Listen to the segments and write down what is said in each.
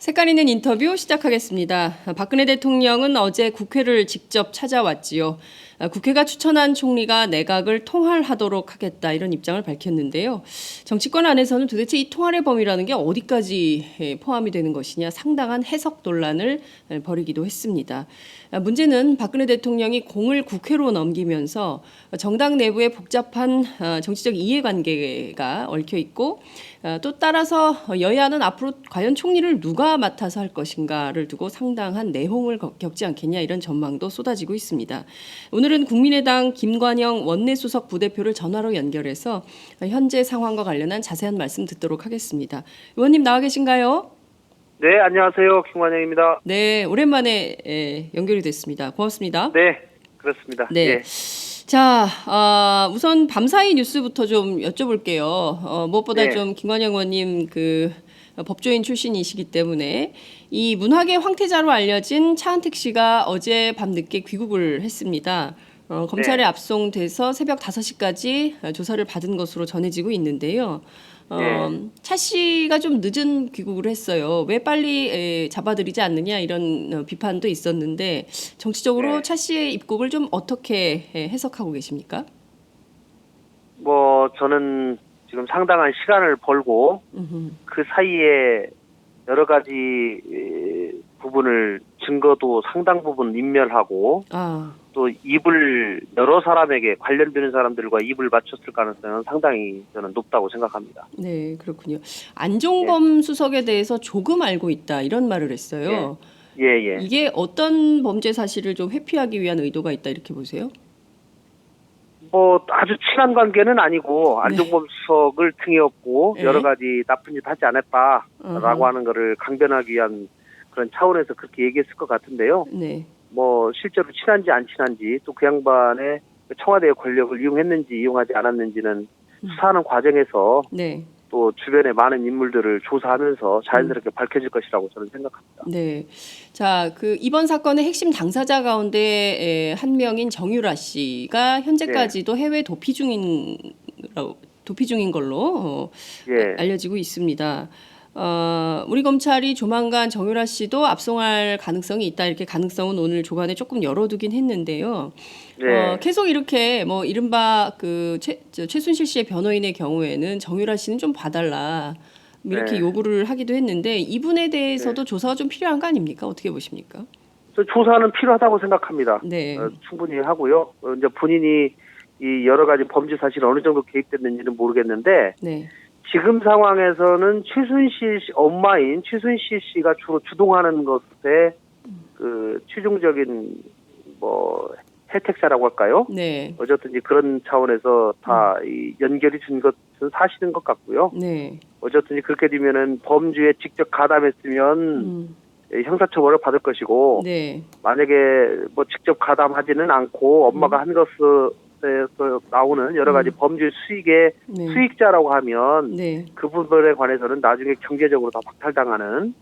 색깔 있는 인터뷰 시작하겠습니다. 박근혜 대통령은 어제 국회를 직접 찾아왔지요. 국회가 추천한 총리가 내각을 통할하도록 하겠다 이런 입장을 밝혔는데요. 정치권 안에서는 도대체 이 통할의 범위라는 게 어디까지 포함이 되는 것이냐 상당한 해석 논란을 벌이기도 했습니다. 문제는 박근혜 대통령이 공을 국회로 넘기면서 정당 내부의 복잡한 정치적 이해관계가 얽혀 있고 또 따라서 여야는 앞으로 과연 총리를 누가 맡아서 할 것인가를 두고 상당한 내홍을 겪지 않겠냐 이런 전망도 쏟아지고 있습니다. 오늘은 국민의당 김관영 원내수석 부대표를 전화로 연결해서 현재 상황과 관련한 자세한 말씀 듣도록 하겠습니다. 의원님 나와 계신가요? 네, 안녕하세요. 김관영입니다. 네, 오랜만에 연결이 됐습니다. 고맙습니다. 네, 그렇습니다. 네. 예. 자, 우선 밤사이 뉴스부터 좀 여쭤볼게요. 무엇보다 네. 좀 김관영 의원님 그 법조인 출신이시기 때문에 이 문학의 황태자로 알려진 차은택 씨가 어제 밤늦게 귀국을 했습니다. 검찰에 네. 압송돼서 새벽 5시까지 조사를 받은 것으로 전해지고 있는데요. 차 씨가 좀 늦은 귀국을 했어요. 왜 빨리 잡아들이지 않느냐 이런 비판도 있었는데 정치적으로 네. 차 씨의 입국을 좀 어떻게 해석하고 계십니까? 저는 지금 상당한 시간을 벌고 그 사이에 여러 가지 부분을 증거도 상당 부분 인멸하고 또 입을 여러 사람에게 관련되는 사람들과 입을 맞췄을 가능성은 상당히 저는 높다고 생각합니다. 네, 그렇군요. 안종범 수석에 대해서 조금 알고 있다 이런 말을 했어요. 예. 이게 어떤 범죄 사실을 좀 회피하기 위한 의도가 있다 이렇게 보세요? 아주 친한 관계는 아니고 안종범 수석을 등에 업고 네. 여러 가지 나쁜 짓 하지 않았다라고 하는 거를 강변하기 위한 그런 차원에서 그렇게 얘기했을 것 같은데요. 네. 실제로 친한지 안 친한지 또 그 양반의 청와대의 권력을 이용했는지 이용하지 않았는지는 수사하는 과정에서 네. 또 주변의 많은 인물들을 조사하면서 자연스럽게 밝혀질 것이라고 저는 생각합니다. 네. 자, 그 이번 사건의 핵심 당사자 가운데 한 명인 정유라 씨가 현재까지도 해외 도피 중인 걸로 예. 알려지고 있습니다. 우리 검찰이 조만간 정유라 씨도 압송할 가능성이 있다 이렇게 가능성은 오늘 조간에 조금 열어두긴 했는데요. 네. 계속 이렇게 이른바 그 최순실 씨의 변호인의 경우에는 정유라 씨는 좀 봐달라 이렇게 네. 요구를 하기도 했는데 이분에 대해서도 조사가 좀 필요한 거 아닙니까? 어떻게 보십니까? 조사는 필요하다고 생각합니다. 네. 충분히 하고요. 이제 본인이 이 여러 가지 범죄 사실이 어느 정도 개입됐는지는 모르겠는데 네. 지금 상황에서는 최순실 씨, 엄마인 최순실 씨가 주로 주동하는 것에 그 최종적인 혜택자라고 할까요? 네. 어쨌든지 그런 차원에서 다 이 연결이 준 것은 사실인 것 같고요. 네. 어쨌든지 그렇게 되면은 범죄에 직접 가담했으면 형사처벌을 받을 것이고 네. 만약에 직접 가담하지는 않고 엄마가 한 것에서 나오는 여러 가지 범죄 수익의 네. 수익자라고 하면 네. 그 부분에 관해서는 나중에 경제적으로 다 박탈당하는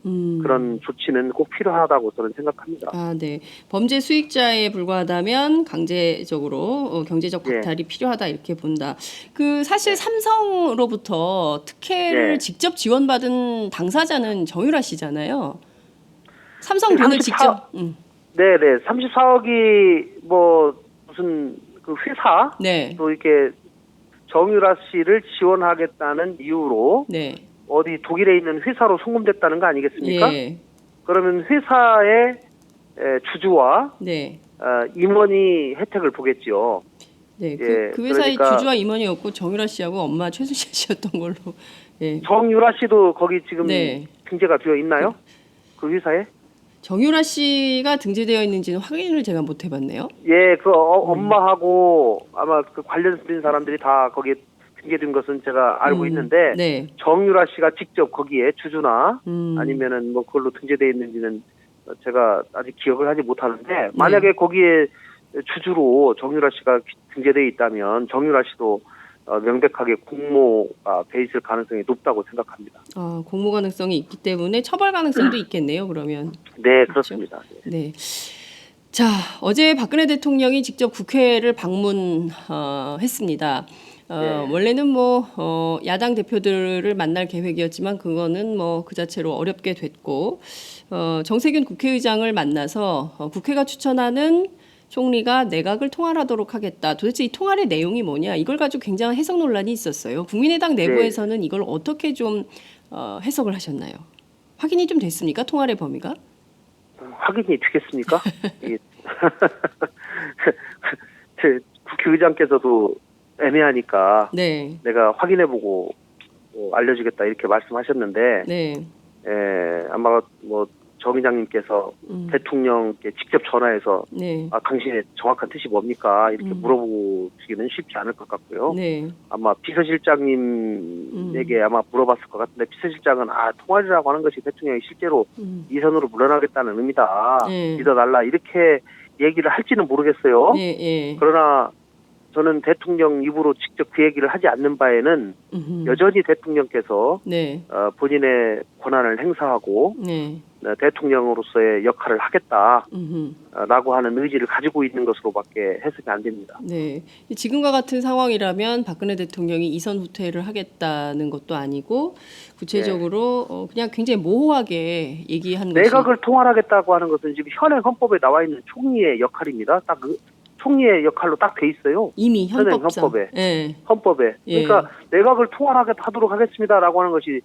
그런 조치는 꼭 필요하다고 저는 생각합니다. 네. 범죄 수익자에 불과하다면 강제적으로 경제적 예. 박탈이 필요하다 이렇게 본다. 그 사실 삼성으로부터 특혜를 예. 직접 지원받은 당사자는 정유라 씨잖아요. 삼성 돈을 34 직접. 네네. 34억이 무슨 그 회사 네. 또 이렇게 정유라 씨를 지원하겠다는 이유로 네. 어디 독일에 있는 회사로 송금됐다는 거 아니겠습니까? 예. 그러면 회사의 주주와 네. 임원이 혜택을 보겠지요. 네. 예, 그 회사의 그러니까 주주와 임원이었고 정유라 씨하고 엄마 최순실 씨였던 걸로. 예. 정유라 씨도 거기 지금 네. 등재가 되어 있나요? 그 회사에? 정유라 씨가 등재되어 있는지는 확인을 제가 못 해봤네요. 예, 엄마하고 아마 그 관련된 사람들이 다 거기에 등재된 것은 제가 알고 있는데 네. 정유라 씨가 직접 거기에 주주나 음. 아니면은 그걸로 등재되어 있는지는 제가 아직 기억을 하지 못하는데 만약에 거기에 주주로 정유라 씨가 등재되어 있다면 정유라 씨도 명백하게 공모가 돼 있을 가능성이 높다고 생각합니다. 공모 가능성이 있기 때문에 처벌 가능성도 있겠네요. 그러면. 네, 그렇죠? 그렇습니다. 네. 자, 어제 박근혜 대통령이 직접 국회를 방문했습니다. 원래는 야당 대표들을 만날 계획이었지만 그거는 그 자체로 어렵게 됐고 정세균 국회의장을 만나서 국회가 추천하는 총리가 내각을 통할하도록 하겠다. 도대체 이 통할의 내용이 뭐냐? 이걸 가지고 굉장한 해석 논란이 있었어요. 국민의당 내부에서는 이걸 어떻게 좀 해석을 하셨나요? 확인이 좀 됐습니까? 통할의 범위가? 확인이 되겠습니까? 이게 국회의장께서도 애매하니까 네. 내가 확인해보고 알려주겠다 이렇게 말씀하셨는데 네. 아마 정 의장님께서 대통령께 직접 전화해서 네. 당신의 정확한 뜻이 뭡니까? 이렇게 물어보시기는 쉽지 않을 것 같고요. 네. 아마 비서실장님에게 아마 물어봤을 것 같은데 비서실장은 통할이라고 하는 것이 대통령이 실제로 이선으로 물러나겠다는 의미다. 믿어달라 이렇게 얘기를 할지는 모르겠어요. 그러나 저는 대통령 입으로 직접 그 얘기를 하지 않는 바에는 여전히 대통령께서 본인의 권한을 행사하고 대통령으로서의 역할을 하겠다라고 하는 의지를 가지고 있는 것으로밖에 해석이 안 됩니다. 네, 지금과 같은 상황이라면 박근혜 대통령이 이선 후퇴를 하겠다는 것도 아니고 구체적으로 그냥 굉장히 모호하게 얘기한 것이 내각을 통할하겠다고 하는 것은 지금 현행 헌법에 나와 있는 총리의 역할입니다. 딱 총리의 역할로 딱 돼 있어요. 이미 헌법상. 헌법에. 그러니까 내각을 통할하도록 하겠습니다라고 하는 것이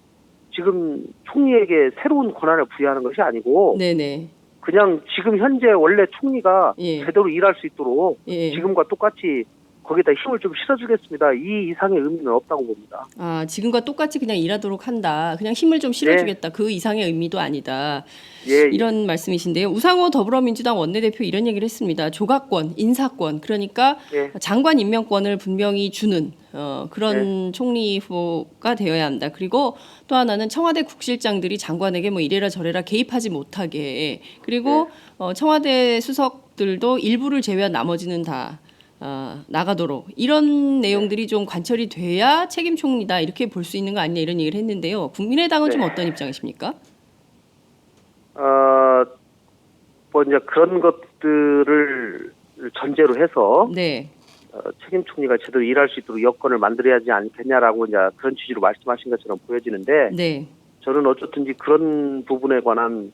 지금 총리에게 새로운 권한을 부여하는 것이 아니고 그냥 지금 현재 원래 총리가 제대로 일할 수 있도록 지금과 똑같이 거기다 힘을 좀 실어주겠습니다. 이 이상의 의미는 없다고 봅니다. 지금과 똑같이 그냥 일하도록 한다. 그냥 힘을 좀 실어주겠다. 그 이상의 의미도 아니다. 이런 말씀이신데요. 우상호 더불어민주당 원내대표 이런 얘기를 했습니다. 조각권, 인사권, 그러니까 장관 임명권을 분명히 주는 그런 총리 후보가 되어야 한다. 그리고 또 하나는 청와대 국실장들이 장관에게 이래라 저래라 개입하지 못하게. 그리고 청와대 수석들도 일부를 제외한 나머지는 다 나가도록 이런 내용들이 좀 관철이 돼야 책임 총리다 이렇게 볼 수 있는 거 아니냐 이런 얘기를 했는데요. 국민의당은 좀 어떤 입장이십니까? 이제 그런 것들을 전제로 해서 책임 총리가 제대로 일할 수 있도록 여건을 만들어야 하지 않겠냐라고 이제 그런 취지로 말씀하신 것처럼 보여지는데 저는 어쨌든지 그런 부분에 관한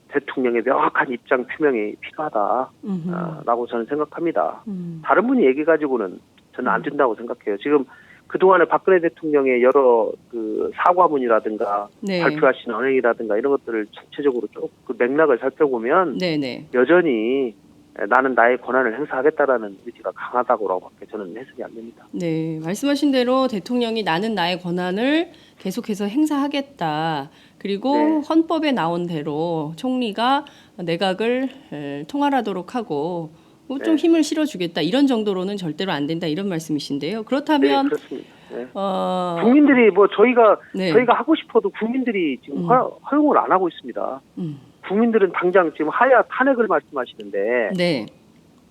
대통령의 명확한 입장 표명이 필요하다라고 저는 생각합니다. 다른 분이 얘기 가지고는 저는 안 된다고 생각해요. 지금 그동안에 박근혜 대통령의 여러 그 사과문이라든가 발표하신 언행이라든가 이런 것들을 전체적으로 쭉 그 맥락을 살펴보면 여전히 나는 나의 권한을 행사하겠다라는 의지가 강하다고밖에 저는 해석이 안 됩니다. 네, 말씀하신 대로 대통령이 나는 나의 권한을 계속해서 행사하겠다. 그리고 헌법에 나온 대로 총리가 내각을 통할하도록 하고 좀 힘을 실어주겠다. 이런 정도로는 절대로 안 된다. 이런 말씀이신데요. 그렇다면 그렇습니다. 국민들이 저희가 하고 싶어도 국민들이 지금 허용을 안 하고 있습니다. 국민들은 당장 지금 하야 탄핵을 말씀하시는데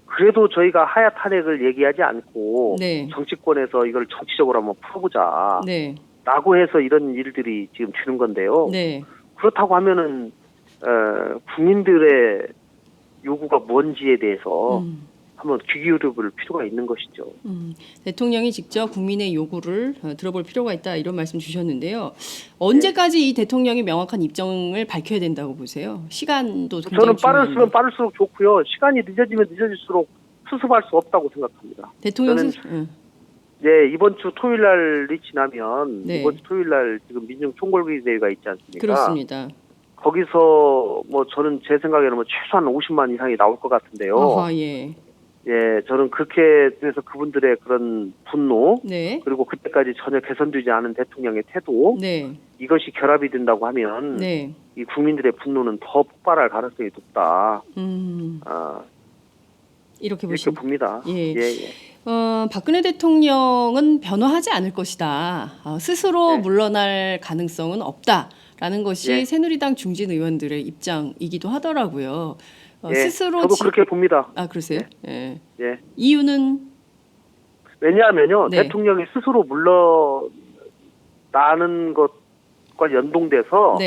그래도 저희가 하야 탄핵을 얘기하지 않고 정치권에서 이걸 정치적으로 한번 풀어보자 라고 해서 이런 일들이 지금 되는 건데요. 그렇다고 하면은 국민들의 요구가 뭔지에 대해서 한번 귀 기울여볼 필요가 있는 것이죠. 대통령이 직접 국민의 요구를 들어볼 필요가 있다 이런 말씀 주셨는데요. 언제까지 이 대통령이 명확한 입장을 밝혀야 된다고 보세요? 시간도 굉장히 저는 빠르면 빠를수록 좋고요. 시간이 늦어지면 늦어질수록 수습할 수 없다고 생각합니다. 대통령 이번 주 토요일 날이 지나면 이번 주 토요일 날 지금 민중총궐기대회가 있지 않습니까? 그렇습니다. 거기서 저는 제 생각에는 최소한 50만 이상이 나올 것 같은데요. 저는 그렇게 돼서 그분들의 그런 분노 그리고 그때까지 전혀 개선되지 않은 대통령의 태도 이것이 결합이 된다고 하면 이 국민들의 분노는 더 폭발할 가능성이 높다. 이렇게 봅니다. 박근혜 대통령은 변호하지 않을 것이다. 스스로 물러날 가능성은 없다라는 것이 새누리당 중진 의원들의 입장이기도 하더라고요. 스스로 저도 그렇게 봅니다. 그러세요? 이유는 왜냐하면요. 대통령이 스스로 물러나는 것과 연동돼서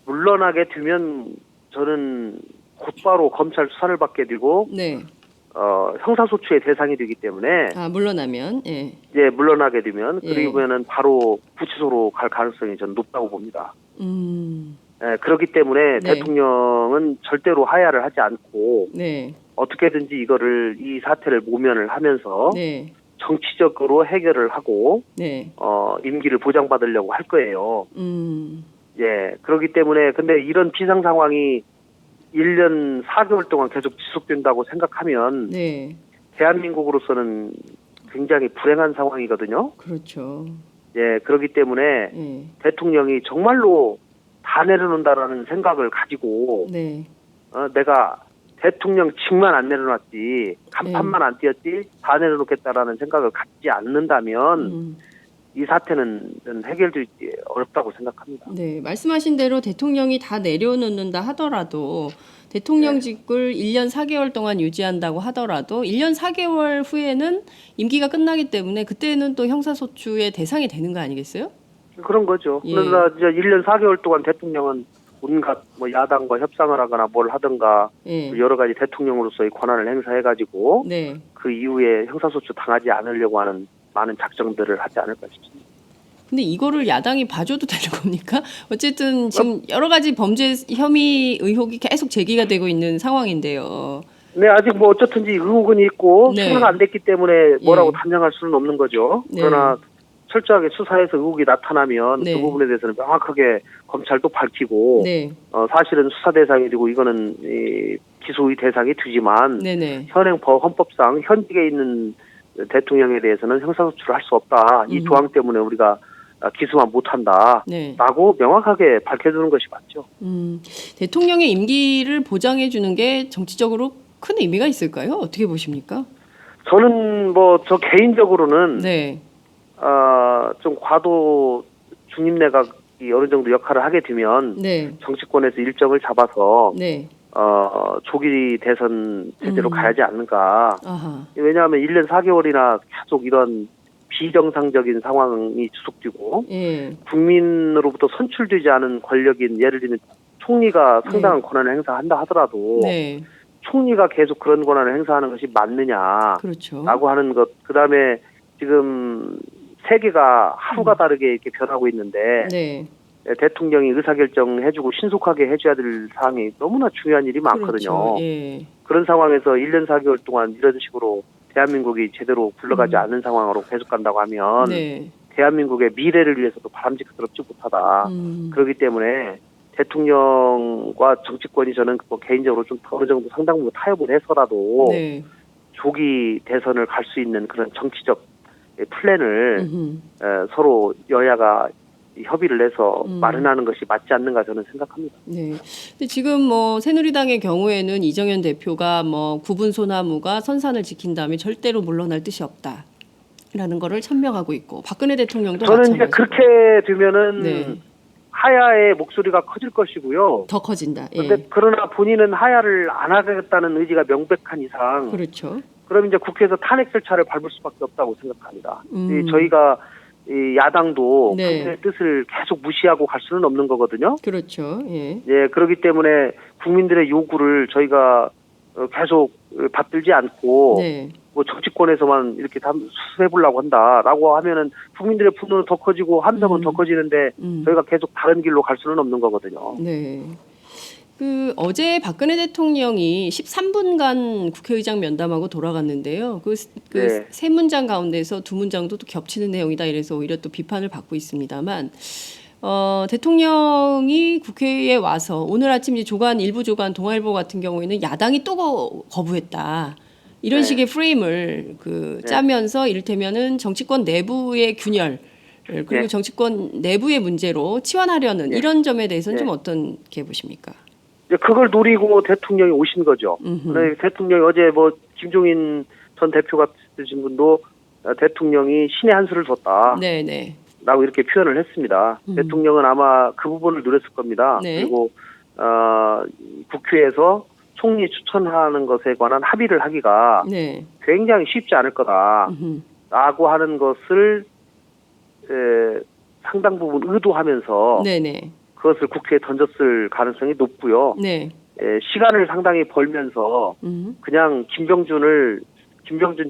물러나게 되면 저는 곧바로 검찰 수사를 받게 되고 형사소추의 대상이 되기 때문에 물러나면 예. 이제 물러나게 되면 예. 그러면은 바로 구치소로 갈 가능성이 저는 높다고 봅니다. 예, 그렇기 때문에 네. 대통령은 절대로 하야를 하지 않고 네. 어떻게든지 이 사태를 모면을 하면서 네. 정치적으로 해결을 하고 네. 임기를 보장받으려고 할 거예요. 예, 그렇기 때문에 근데 이런 비상 상황이 1년 4개월 동안 계속 지속된다고 생각하면 네. 대한민국으로서는 굉장히 불행한 상황이거든요. 그렇죠. 예, 그렇기 때문에 예. 대통령이 정말로 다 내려놓는다라는 생각을 가지고 네. 내가 대통령직만 안 내려놨지 간판만 안 띄었지 다 내려놓겠다라는 생각을 갖지 않는다면 이 사태는 해결되기 어렵다고 생각합니다. 네, 말씀하신 대로 대통령이 다 내려놓는다 하더라도 대통령직을 1년 4개월 동안 유지한다고 하더라도 1년 4개월 후에는 임기가 끝나기 때문에 그때는 또 형사소추의 대상이 되는 거 아니겠어요? 그런 거죠. 예. 그러나 이제 1년 4개월 동안 대통령은 온갖 야당과 협상을 하거나 뭘 하든가 예. 여러 가지 대통령으로서의 권한을 행사해가지고 네. 그 이후에 형사소추 당하지 않으려고 하는 많은 작정들을 하지 않을까 싶습니다. 근데 이거를 야당이 봐줘도 되는 겁니까? 어쨌든 지금 여러 가지 범죄 혐의 의혹이 계속 제기가 되고 있는 상황인데요. 네, 아직 뭐 어쨌든지 의혹은 있고 네. 수사가 안 됐기 때문에 뭐라고 예. 단정할 수는 없는 거죠. 네. 그러나 철저하게 수사해서 의혹이 나타나면 네. 그 부분에 대해서는 명확하게 검찰도 밝히고 네. 사실은 수사 대상이 되고 이거는 기소의 대상이 되지만 네네. 현행 헌법상 현직에 있는 대통령에 대해서는 형사소추를 할 수 없다. 이 조항 때문에 우리가 기소만 못한다. 네. 라고 명확하게 밝혀주는 것이 맞죠. 대통령의 임기를 보장해 주는 게 정치적으로 큰 의미가 있을까요? 어떻게 보십니까? 저는 저 개인적으로는 네. 좀 과도 중립내각이 어느 정도 역할을 하게 되면 네. 정치권에서 일정을 잡아서 네. 조기 대선 제대로 가야지 않는가. 아하. 왜냐하면 1년 4개월이나 계속 이런 비정상적인 상황이 지속되고 예. 국민으로부터 선출되지 않은 권력인 예를 들면 총리가 상당한 권한을 행사한다 하더라도 네. 총리가 계속 그런 권한을 행사하는 것이 맞느냐라고 그렇죠. 하는 것. 그다음에 지금 세계가 하루가 다르게 이렇게 변하고 있는데 네. 대통령이 의사결정해주고 신속하게 해줘야 될 사항이 너무나 중요한 일이 많거든요. 그렇죠. 예. 그런 상황에서 1년 4개월 동안 이런 식으로 대한민국이 제대로 굴러가지 않는 상황으로 계속 간다고 하면 네. 대한민국의 미래를 위해서도 바람직스럽지 못하다. 그렇기 때문에 대통령과 정치권이 저는 개인적으로 좀 어느 정도 상당 부분 타협을 해서라도 네. 조기 대선을 갈 수 있는 그런 정치적 플랜을 서로 여야가 협의를 해서 마련하는 것이 맞지 않는가 저는 생각합니다. 네. 근데 지금 새누리당의 경우에는 이정현 대표가 구분 소나무가 선산을 지킨 다음에 절대로 물러날 뜻이 없다라는 거를 천명하고 있고 박근혜 대통령도 저는 마찬가지고. 이제 그렇게 되면은 네. 하야의 목소리가 커질 것이고요. 더 커진다. 그런데 예. 그러나 본인은 하야를 안 하겠다는 의지가 명백한 이상 그렇죠. 그럼 이제 국회에서 탄핵 절차를 밟을 수밖에 없다고 생각합니다. 저희가 이 야당도 네. 국민의 뜻을 계속 무시하고 갈 수는 없는 거거든요. 그렇죠. 예. 예, 그렇기 때문에 국민들의 요구를 저희가 계속 받들지 않고 네. 정치권에서만 이렇게 수습해보려고 한다라고 하면은 국민들의 분노는 더 커지고 함성은 더 커지는데 저희가 계속 다른 길로 갈 수는 없는 거거든요. 네. 어제 박근혜 대통령이 13분간 국회의장 면담하고 돌아갔는데요. 네. 세 문장 가운데서 두 문장도 또 겹치는 내용이다 이래서 오히려 또 비판을 받고 있습니다만 대통령이 국회에 와서 오늘 아침 이제 일부 조간 동아일보 같은 경우에는 야당이 또 거부했다. 이런 네. 식의 프레임을 짜면서 이를테면은 정치권 내부의 균열 그리고 네. 정치권 내부의 문제로 치환하려는 네. 이런 점에 대해서는 네. 좀 어떻게 보십니까? 그걸 노리고 대통령이 오신 거죠. 대통령이 어제 김종인 전 대표 같으신 분도 대통령이 신의 한 수를 뒀다. 네네. 라고 이렇게 표현을 했습니다. 대통령은 아마 그 부분을 노렸을 겁니다. 네. 그리고 국회에서 총리 추천하는 것에 관한 합의를 하기가 네. 굉장히 쉽지 않을 거다라고 하는 것을 상당 부분 의도하면서 네네. 그것을 국회에 던졌을 가능성이 높고요. 네. 시간을 상당히 벌면서 그냥 김병준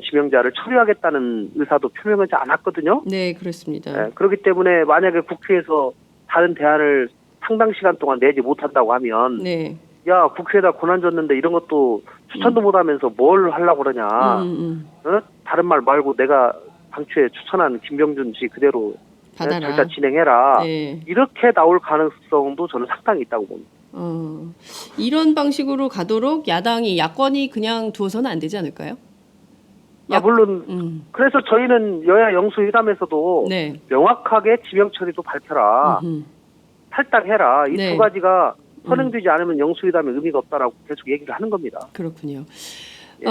지명자를 처리하겠다는 의사도 표명하지 않았거든요. 네, 그렇습니다. 그렇기 때문에 만약에 국회에서 다른 대안을 상당 시간 동안 내지 못한다고 하면 네. 야, 국회에다 권한 줬는데 이런 것도 추천도 못하면서 뭘 하려고 그러냐. 다른 말 말고 내가 당초에 추천한 김병준 씨 그대로 절차 진행해라. 네. 이렇게 나올 가능성도 저는 상당히 있다고 봅니다. 이런 방식으로 가도록 야권이 그냥 두어서는 안 되지 않을까요? 물론 그래서 저희는 여야 영수회담에서도 네. 명확하게 지명 처리도 밝혀라. 탈당해라. 이 두 가지가 선행되지 않으면 영수회담에 의미가 없다라고 계속 얘기를 하는 겁니다. 그렇군요. 예.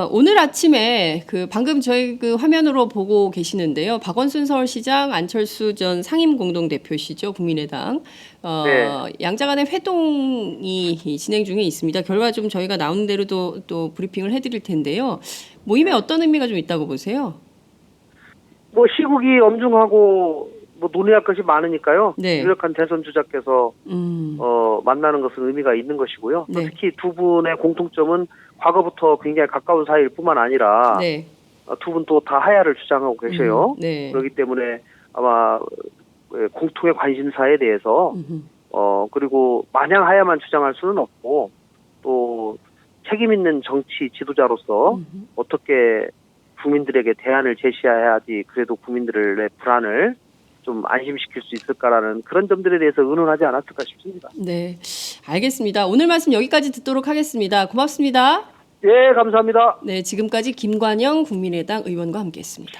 오늘 아침에 방금 저희 화면으로 보고 계시는데요. 박원순 서울시장, 안철수 전 상임공동대표시죠, 국민의당. 네. 양자 간의 회동이 진행 중에 있습니다. 결과 좀 저희가 나오는 대로 또 브리핑을 해드릴 텐데요. 모임에 어떤 의미가 좀 있다고 보세요? 시국이 엄중하고 논의할 것이 많으니까요. 네. 유력한 대선 주자께서 만나는 것은 의미가 있는 것이고요. 네. 특히 두 분의 공통점은 과거부터 굉장히 가까운 사이일 뿐만 아니라 네. 두 분 또 다 하야를 주장하고 계셔요. 네. 그렇기 때문에 아마 공통의 관심사에 대해서 그리고 마냥 하야만 주장할 수는 없고 또 책임 있는 정치 지도자로서 어떻게 국민들에게 대안을 제시해야지 그래도 국민들의 불안을 좀 안심시킬 수 있을까라는 그런 점들에 대해서 의논하지 않았을까 싶습니다. 네, 알겠습니다. 오늘 말씀 여기까지 듣도록 하겠습니다. 고맙습니다. 예, 감사합니다. 네, 지금까지 김관영 국민의당 의원과 함께했습니다.